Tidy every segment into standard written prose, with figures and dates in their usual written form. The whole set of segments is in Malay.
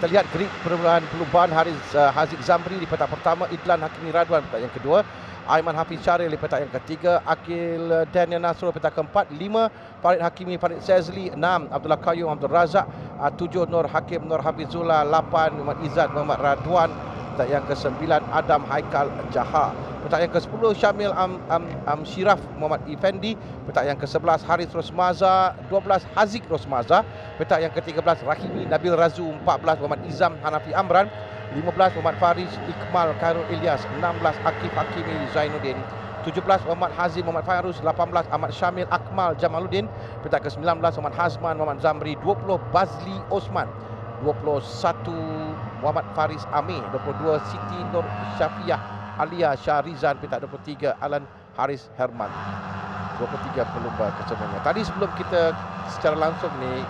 kita lihat grip perubahan Haris Haziq Zamri di petak pertama, Idlan Hakimi Radwan petak yang kedua, Aiman Hafiz Syaril di petak yang ketiga, Akil Daniel Nasrul petak keempat, 5 Farid Hakimi Farid Sezli, 6 Abdullah Qayyum Abdul Razak, 7 Nur Hakim Nur Hafizullah, 8 Muhammad Izzat Muhammad Radwan, petak yang ke-9 Adam Haikal Jahar, petak yang ke-10 Syamil Syiraf Muhammad Effendi, petak yang ke-11 Haris Rosmaza, 12 Haziq Rosmaza, petak yang ke-13 Rahimi Nabil Razu, 14 Muhammad Izam Hanafi Amran, 15 Muhammad Faris Ikmal Khairul Ilyas, 16 Akif Hakimi Zainuddin, 17 Muhammad Hazim Muhammad Fairuz, 18 Ahmad Syamil Akmal Jamaluddin, petak ke-19 Muhammad Hazman Muhammad Zamri, 20 Bazli Osman, 21 Muhammad Faris Amir, 22 Siti Nur Syafiah Alia Syahrizan, petak 23 Alan Haris Herman, 23 pelumba kesemuanya. Tadi sebelum kita secara langsung ni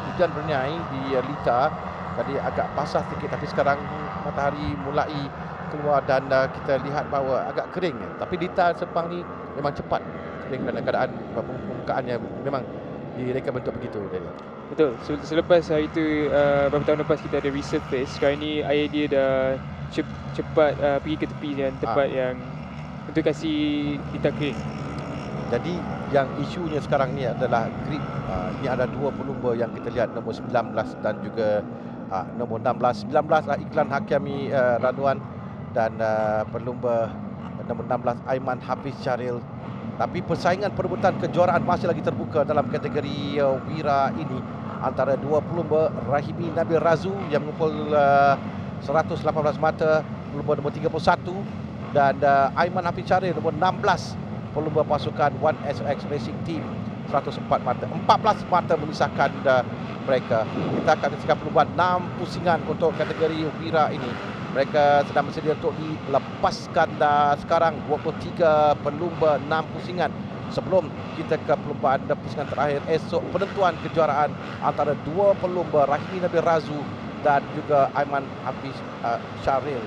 hujan bernyai di Lita, tadi agak basah sedikit, tapi sekarang matahari mulai keluar dan kita lihat bahawa agak kering. Tapi Lita Sepang ni memang cepat kering kerana keadaan permukaannya memang direka bentuk begitu. Betul. Selepas hari itu beberapa tahun lepas kita ada resurface, sekarang ni air dia dah cepat pergi ke tepi dan tempat yang untuk kasih Lita kering. Jadi yang isunya sekarang ni adalah grip. Ini ada dua pelumba yang kita lihat, nombor 19 dan juga nombor 16. 19 Iklan Hakimi Radwan dan pelumba nombor 16 Aiman Hafiz Syaril. Tapi persaingan perebutan kejuaraan masih lagi terbuka dalam kategori Wira ini antara dua pelumba, Rahimi Nabil Razu yang mengumpul 118 mata, pelumba nombor 31, dan Aiman Hafiz Syaril nombor 16, pelumba pasukan 1SX Racing Team, 104 mata. 14 mata memisahkan mereka. Kita akan menyaksikan perlumbaan 6 pusingan untuk kategori Wira ini. Mereka sedang bersedia untuk dilepaskan sekarang. 23 pelumba, 6 pusingan. Sebelum kita ke perlumbaan pusingan terakhir esok, penentuan kejuaraan antara dua pelumba, Rahimi Nabil Razu dan juga Aiman Hafiz Syaril.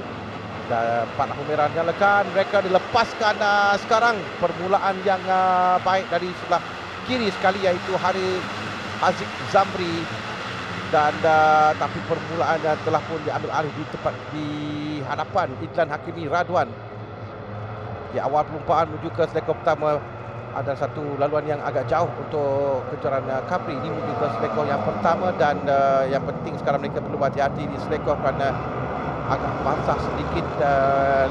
Dan empat lampu merah nyalakan, mereka dilepaskan sekarang. Permulaan yang baik dari sebelah kiri sekali, iaitu Haziq Zamri, dan tapi permulaan telah pun diambil alih di tempat di hadapan Idlan Hakimi Radwan. Di awal perlumbaan menuju ke selekor pertama ada satu laluan yang agak jauh untuk kejuaraan Capri ini menuju ke selekor yang pertama, dan yang penting sekarang mereka perlu hati-hati di selekor kerana agak basah sedikit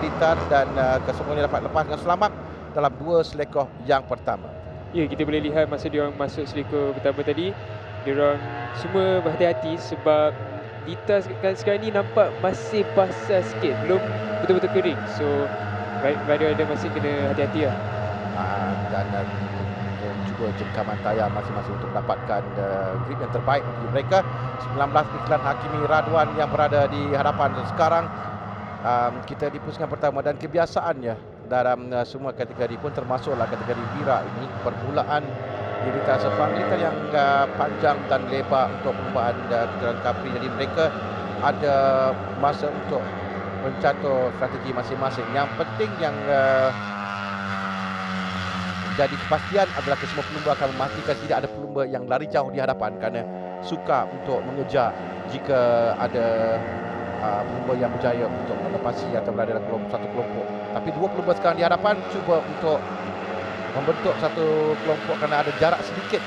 Lita, dan kesemuanya dapat lepas dengan selamat dalam dua selekor yang pertama. Ya, kita boleh lihat masa dia orang masuk selekor pertama tadi, dia orang semua berhati-hati sebab Lita sekarang ni nampak masih basah sikit, belum betul-betul kering. So rider masih kena hati-hati lah. Dan cuba jengkaman tayar masing-masing untuk mendapatkan grip yang terbaik bagi mereka. 19 Iklan Hakimi Radwan yang berada di hadapan sekarang. Kita di pusingan pertama, dan kebiasaannya dalam semua kategori pun termasuklah kategori Wira ini, permulaan di Lita Sepang, Lita yang panjang dan lebar untuk perlumbaan kejuaraan Capri. Jadi mereka ada masa untuk mencatur strategi masing-masing. Yang penting yang jadi kepastian adalah kesemua pelumba akan memastikan tidak ada pelumba yang lari jauh di hadapan, kerana suka untuk mengejar jika ada pelumba yang berjaya untuk melepasi atau berada dalam satu kelompok. Tapi dua pelumba sekarang di hadapan cuba untuk membentuk satu kelompok kerana ada jarak sedikit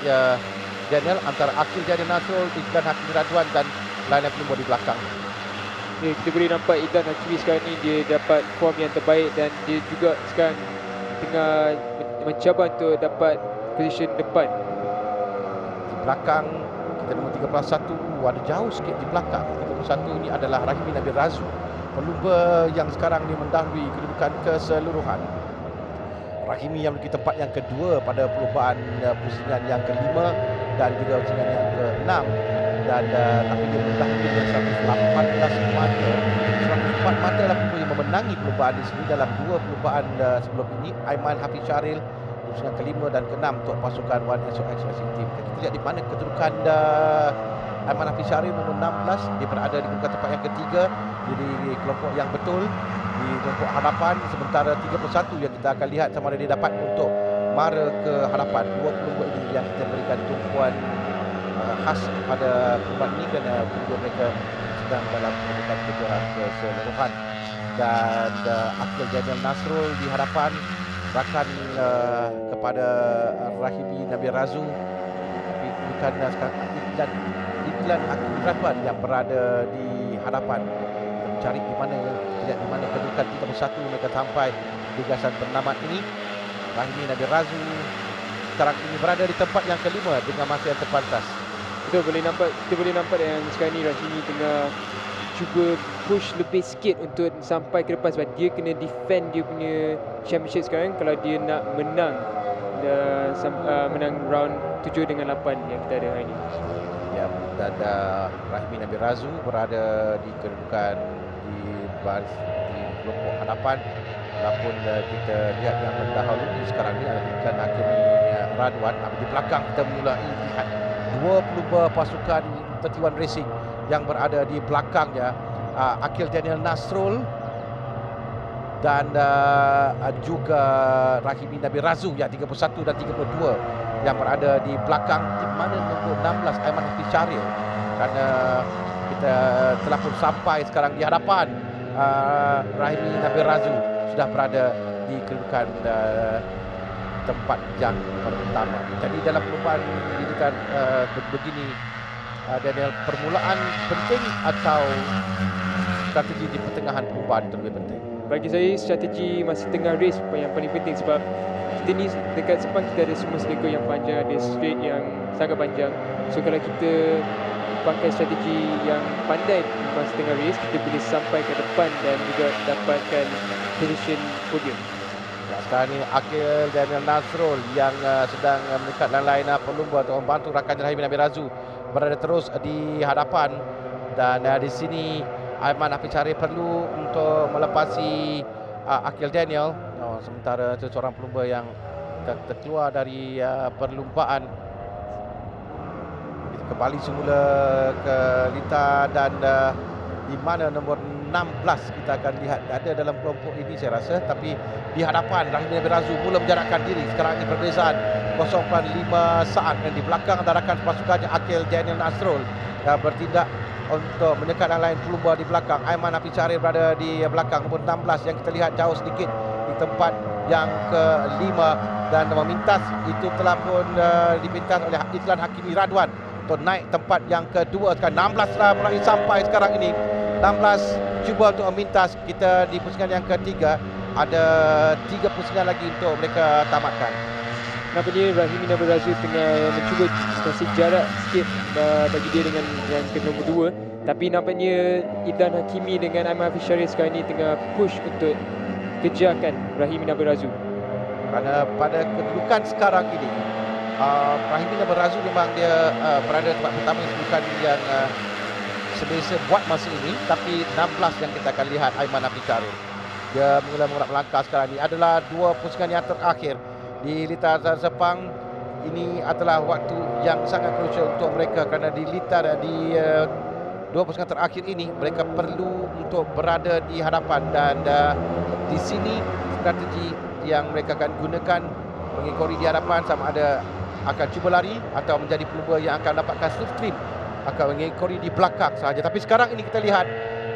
Daniel, antara Akil Daniel Nasrul, Idlan Hakimi Radwan dan lain-lain pelumba di belakang. Ya, kita boleh nampak Idlan Hakimi sekarang ni dia dapat form yang terbaik, dan dia juga sekarang tengah mencabar untuk dapat position depan. Di belakang kita nombor 31, ada jauh sikit di belakang. 31 ini adalah Rahimi Nabil Razu, pelumba yang sekarang ni mendahului kedudukan keseluruhan. Rahimi yang memiliki tempat yang kedua pada perlumbaan pusingan yang kelima dan juga pusingan yang ke-6, dan tapi dia mendahului dengan 118 mata. 104 mata adalah pelumba yang memenangi perlumbaan di sini dalam dua perlumbaan sebelum ini. Aiman Hafiz Syaril pusingan kelima dan ke-6 untuk pasukan 1SOX Racing Team. Kita lihat di mana kedudukan Aiman Hafiz Syaril nombor 16, dia berada di kedudukan tempat yang ketiga di kelompok yang betul di kelompok hadapan, sementara 31 yang kita akan lihat sama ada dia dapat untuk mara ke hadapan. Dua pelumba ini yang kita berikan tumpuan khas pada perlumbaan ini kerana pelumba mereka sedang dalam perebutan kejuaraan keseluruhan. Dan Akil Daniel Nasrul di hadapan rakan kepada Rahimi Nabil Razu, tapi bukan sekarang Iklan Hakim Radwan yang berada di hadapan. Kita mencari lihat di mana kedudukan 31 mereka sampai di gasan bernamat ini. Rahimi Nabil Razu sekarang ini berada di tempat yang kelima dengan masa yang terpantas. Kita boleh nampak yang sekarang ni Rahimi tengah cuba push lebih sikit untuk sampai ke depan, sebab dia kena defend dia punya championship sekarang kalau dia nak menang menang round 7 dengan 8 yang kita ada hari ini. Ya, dan Rahimi Nabil Razu berada di kedudukan di baris di kelompok hadapan. Walaupun kita lihat yang mendahului sekarang ni adalah Iklan Hakimi Radwan. Di belakang kita mulai lihat dua pelumba pasukan 31 Racing yang berada di belakangnya, Akil Daniel Nasrul dan juga Rahimi Nabil Razu yang 31 dan 32 yang berada di belakang, di mana nombor 16 Aiman Hafiz Syaril, kerana kita telah pun sampai sekarang di hadapan Rahimi Nabil Razu sudah berada di kedudukan tempat yang pertama. Jadi dalam perlumbaan didikan begini, Daniel, permulaan penting atau strategi di pertengahan perlumbaan itu lebih penting? Bagi saya, strategi masa tengah race yang paling penting, sebab kita ni dekat Sepang kita ada semua selekor yang panjang, ada straight yang sangat panjang. So kalau kita pakai strategi yang pandai masa tengah race, kita boleh sampai ke depan dan juga dapatkan position podium. Sekarang ini Akil Daniel Nasrul yang sedang mendekat dalam line pelumba untuk membantu rakan Rahimi Nabil Razu berada terus di hadapan. Dan di sini Aiman Hafiz Syaril perlu untuk melepasi Akil Daniel. Sementara itu seorang pelumba yang terkeluar dari perlumbaan. Kita kembali semula ke Lita dan di mana nombor 16 kita akan lihat ada dalam kelompok ini saya rasa, tapi di hadapan Rahimi Nabil Razu mula menjarakkan diri. Sekarang ini perbezaan 0.5 saat, dan di belakang ada rakan pasukannya Akil Daniel Nasrul yang bertindak untuk menyekat yang lain pelumba di belakang. Aiman Hafiz Syaril berada di belakang nombor 16 yang kita lihat jauh sedikit di tempat yang kelima, dan memintas itu telah pun dipintas oleh Iklan Hakimi Radwan untuk naik tempat yang kedua. Sekarang 16 telah mulai sampai sekarang ini. 16 cuba untuk memintas. Kita di pusingan yang ketiga, ada 3 pusingan lagi untuk mereka tamatkan. Nampaknya Rahimi Nabil Razu tengah mencuba kasih jarak sikit bagi dia dengan yang ke nombor 2. Tapi nampaknya Iklan Hakimi dengan Aiman Hafiz Syaril sekarang ini tengah push untuk kejarkan Rahimi Nabil Razu. Kerana pada kedudukan sekarang ini, Rahimi Nabil Razu memang dia berada tempat pertama, kedudukan yang selesa buat masa ini. Tapi 16 yang kita akan lihat Aiman Hafiz Syaril, dia mula melangkah sekarang ini adalah 2 pusingan yang terakhir di Lita Sepang. Ini adalah waktu yang sangat krusial untuk mereka, kerana di Lita di 2 pusingan terakhir ini mereka perlu untuk berada di hadapan. Dan di sini strategi yang mereka akan gunakan mengikori di hadapan, sama ada akan cuba lari atau menjadi pelumba yang akan dapatkan slipstream, akan mengikori di belakang sahaja. Tapi sekarang ini kita lihat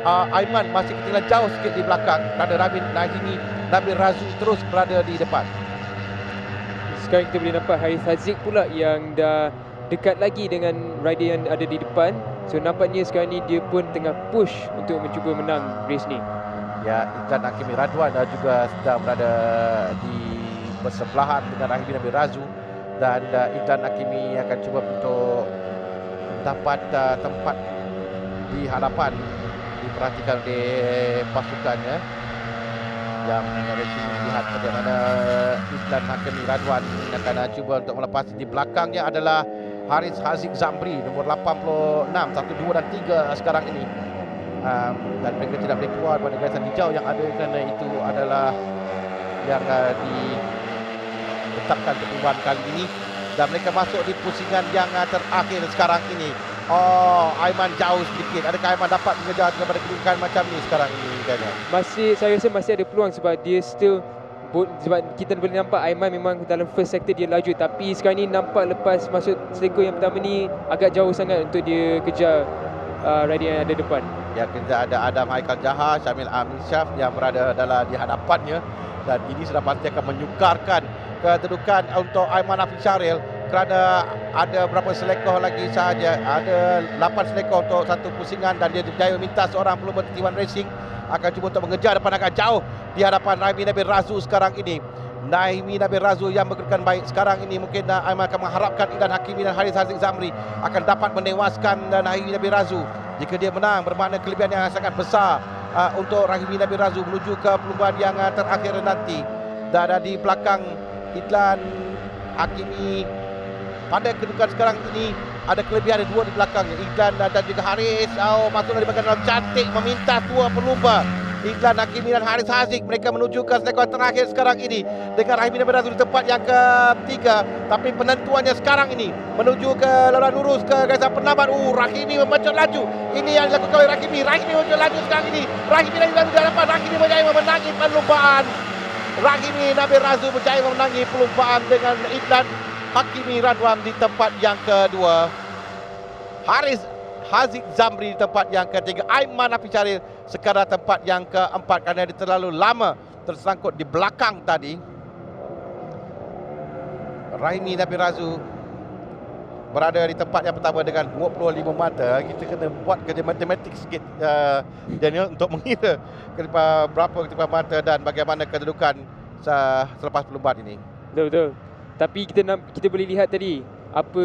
Aiman masih ketinggalan jauh sikit di belakang, kerana Rahimi Nabil Razu terus berada di depan. Sekarang kita boleh nampak Harith Haziq pula yang dah dekat lagi dengan rider yang ada di depan. So nampaknya sekarang ni dia pun tengah push untuk mencuba menang race ni. Ya, Iklan Hakimi Radwan juga sedang berada di bersebelahan dengan Rahimi Nabil Razu, dan Iklan Hakimi akan cuba untuk dapat tempat di hadapan, diperhatikan oleh pasukannya yang melihat bagaimana Iklan Hakimi Radwan akan cuba untuk melepas. Di belakangnya adalah Harith Haziq Zamri nombor 86, 1, 2 dan 3 sekarang ini. Dan mereka tidak boleh keluar pada garisan hijau yang ada, kerana itu adalah yang ditetapkan perlumbaan kali ini. Dan mereka masuk di pusingan yang terakhir sekarang ini. Aiman jauh sedikit. Adakah Aiman dapat mengejar daripada kedudukan macam ni sekarang ini, Daniel? Saya rasa masih ada peluang, sebab dia still, sebab kita boleh nampak Aiman memang dalam first sector dia laju, tapi sekarang ni nampak lepas masuk selekor yang pertama ni agak jauh sangat untuk dia kejar rider yang ada depan. Ya, kita ada Adam Haikal Jahar, Syamil Amin Syaf yang berada di hadapannya, dan ini sudah pasti akan menyukarkan kedudukan untuk Aiman Hafiz Syaril kerana ada berapa selekoh lagi sahaja. Ada 8 selekoh untuk satu pusingan, dan dia berjaya meminta seorang pelumba T1 Racing akan cuba untuk mengejar depan agak jauh di hadapan Rahimi Nabil Razu sekarang ini. Naimi Nabil Razu yang bekerjakan baik sekarang ini. Mungkin Aiman akan mengharapkan Idlan Hakimi dan Haris Haziq Zamri akan dapat menewaskan Naimi Nabil Razu. Jika dia menang, bermakna kelebihan yang sangat besar untuk Rahimi Nabil Razu menuju ke perlumbaan yang terakhir nanti. Dan di belakang Idlan Hakimi pada kedudukan sekarang ini ada kelebihan, ada dua di belakangnya, Idlan dan juga Haris. Masuk dari bahagian dalam, cantik meminta dua pelumba, Idlan Hakimi dan Haris Haziq. Mereka menuju ke selekoh terakhir sekarang ini dengan Rahimi Nabil Razu di tempat yang ketiga. Tapi penentuannya sekarang ini menuju ke laluan lurus ke garisan penambat. Rahimi membacot laju. Ini yang dilakukan oleh Rahimi. Rahimi membacot laju sekarang ini. Rahimi Nabil Razu di hadapan. Rahimi berjaya memenangi perlumbaan. Rahimi Nabil Razu berjaya memenangi perlumbaan dengan Idlan Hakimi Radwan di tempat yang kedua. Haris Haziq Zamri di tempat yang ketiga. Aiman Hafiz Syaril sekarang tempat yang keempat kerana dia terlalu lama tersangkut di belakang tadi. Rahimi Nabil Razu berada di tempat yang pertama dengan 25 mata. Kita kena buat kerja matematik sikit, Daniel, untuk mengira berapa ketika mata dan bagaimana kedudukan selepas perlumbaan ini. Betul. Tapi kita boleh lihat tadi apa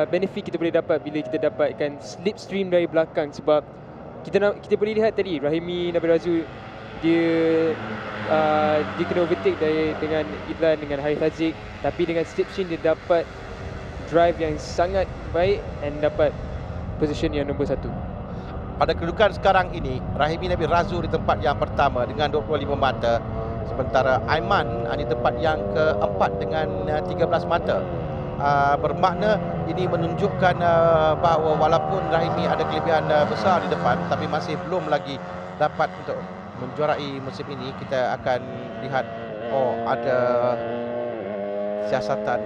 benefit kita boleh dapat bila kita dapatkan slipstream dari belakang, sebab kita boleh lihat tadi Rahimi Nabil Razu dia kena overtake dengan Idlan dengan Haris Haziq, tapi dengan slipstream dia dapat drive yang sangat baik dan dapat position yang nombor 1. Pada kedudukan sekarang ini, Rahimi Nabil Razu di tempat yang pertama dengan 25 mata, sementara Aiman di tempat yang keempat dengan 13 mata. Bermakna ini menunjukkan bahawa walaupun Rahimi ada kelebihan besar di depan, tapi masih belum lagi dapat untuk menjuarai musim ini. Kita akan lihat ada siasatan,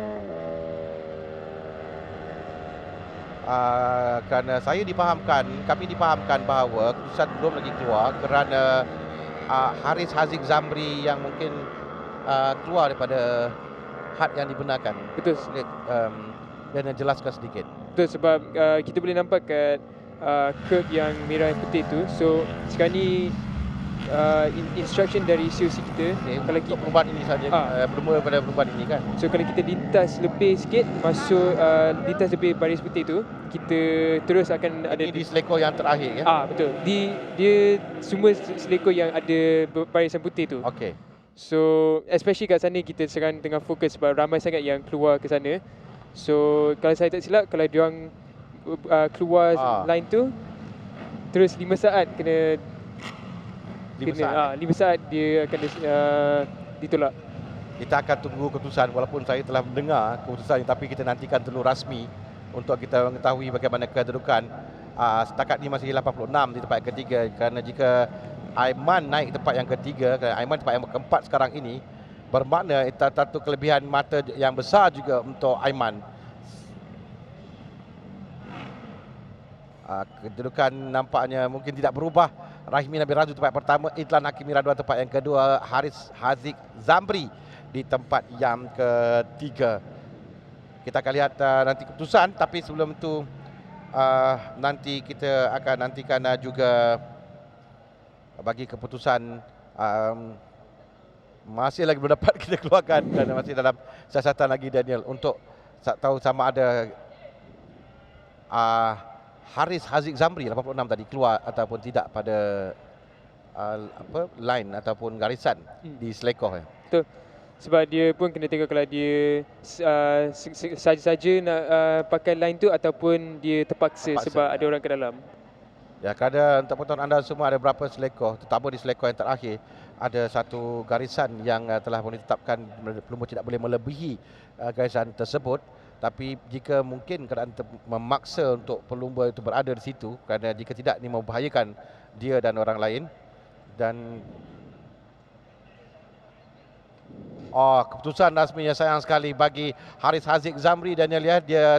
kerana kami dipahamkan bahawa keputusan belum lagi keluar kerana Haris Haziq Zamri yang mungkin keluar daripada had yang dibenarkan. Betul. Dan jelaskan sedikit. Betul, sebab kita boleh nampak kat curb yang merah dan putih tu. So sekarang ni instruction dari COC kita, kalau kita perlumbaan ini saja, bermula pada perlumbaan ini kan. So kalau kita lintas lebih sikit, masuk lintas lebih baris putih tu, kita terus akan ada di selekoh yang terakhir ya. Betul. Dia semua selekoh yang ada barisan putih tu. Okey. So especially kat sana kita sekarang tengah fokus sebab ramai sangat yang keluar ke sana. So kalau saya tak silap, kalau diorang keluar line tu, terus 5 saat kena 5 saat dia akan ditolak. Kita akan tunggu keputusan, walaupun saya telah mendengar keputusan, tapi kita nantikan dulu rasmi untuk kita mengetahui bagaimana kedudukan. Setakat ini masih 86 di tempat yang ketiga, kerana jika Aiman naik tempat yang ketiga, kerana Aiman tempat yang keempat sekarang ini, bermakna itu satu kelebihan mata yang besar juga untuk Aiman. Kedudukan nampaknya mungkin tidak berubah. Rahimi Nabil Razu tempat pertama, Idlan Hakimi Radwan tempat yang kedua, Haris Haziq Zamri di tempat yang ketiga. Kita akan lihat nanti keputusan, tapi sebelum itu nanti kita akan nantikan juga bagi keputusan. Masih lagi belum dapat kita keluarkan kerana masih dalam siasatan lagi, Daniel, untuk tahu sama ada Haris Haziq Zamri 86 tadi keluar ataupun tidak pada line ataupun garisan di selekoh ya. Betul. Sebab dia pun kena tengok kalau dia saja-saja nak pakai line tu ataupun dia terpaksa sebab ada orang ke dalam. Ya, kerana untuk pengetahuan anda semua, ada berapa selekoh, terutama di selekoh yang terakhir, ada satu garisan yang telah ditetapkan pelumba tidak boleh melebihi garisan tersebut. Tapi jika mungkin keadaan memaksa untuk pelumba itu berada di situ, kerana jika tidak ini membahayakan dia dan orang lain. Dan keputusan rasminya sayang sekali bagi Haris Haziq Zamri, dan dia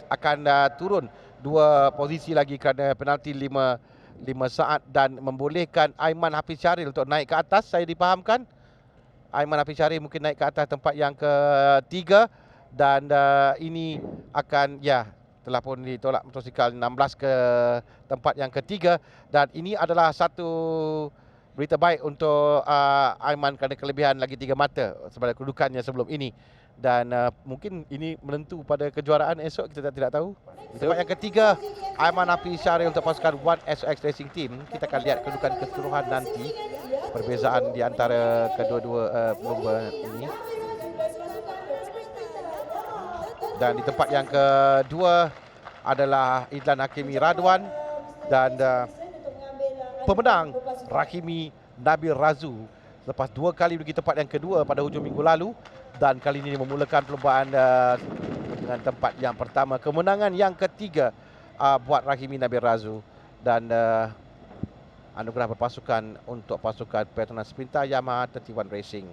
akan turun 2 posisi lagi kerana penalti 5 saat dan membolehkan Aiman Hafiz Syaril untuk naik ke atas. Saya dipahamkan Aiman Hafiz Syaril mungkin naik ke atas tempat yang ketiga dan ini akan telah pun ditolak motosikal 16 ke tempat yang ketiga dan ini adalah satu berita baik untuk Aiman kerana kelebihan lagi 3 mata sebagai kedudukannya sebelum ini dan mungkin ini menentu pada kejuaraan esok, kita tidak tahu. Di tempat yang ketiga Aiman Hafiz Syaril untuk pasukan One SOX Racing Team. Kita akan lihat kedudukan keseluruhan nanti, perbezaan di antara kedua-dua pelumba ini. Dan di tempat yang kedua adalah Idlan Hakimi Radwan dan pemenang Rahimi Nabil Razu lepas 2 kali pergi tempat yang kedua pada hujung minggu lalu dan kali ini memulakan perlombaan dengan tempat yang pertama. Kemenangan yang ketiga buat Rahimi Nabil Razu dan anugerah berpasukan untuk pasukan Petronas Sprinter Yamaha 31 Racing.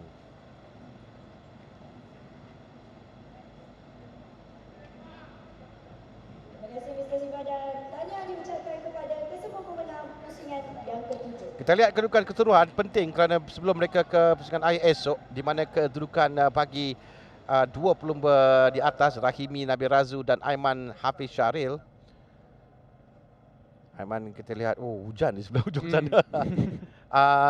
Kita lihat kedudukan keseluruhan penting kerana sebelum mereka ke pusingan akhir esok, di mana kedudukan bagi 2 pelumba di atas, Rahimi Nabil Razu dan Aiman Hafiz Syaril. Aiman kita lihat, hujan di sebelah hujung sana.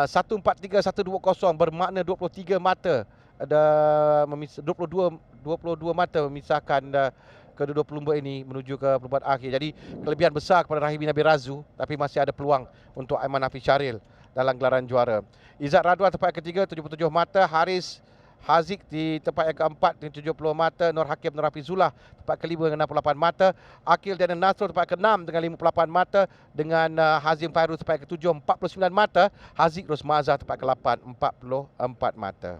143, 120 bermakna 23 mata. Ada 22 mata memisahkan kedua-dua pelumba ini menuju ke perlombaan akhir. Jadi kelebihan besar kepada Rahimi Nabil Razu, tapi masih ada peluang untuk Aiman Hafiz Syaril dalam gelaran juara. Izzat Radwan tempat yang ketiga 77 mata, Haris Haziq di tempat yang keempat dengan 70 mata, Nur Hakim Nur Hafizullah tempat kelima dengan 68 mata, Akil dan Nasrul tempat ke-6 dengan 58 mata, dengan Hazim Fairuz tempat yang ke-7 49 mata, Haziq Rosmazah tempat ke-8 44 mata.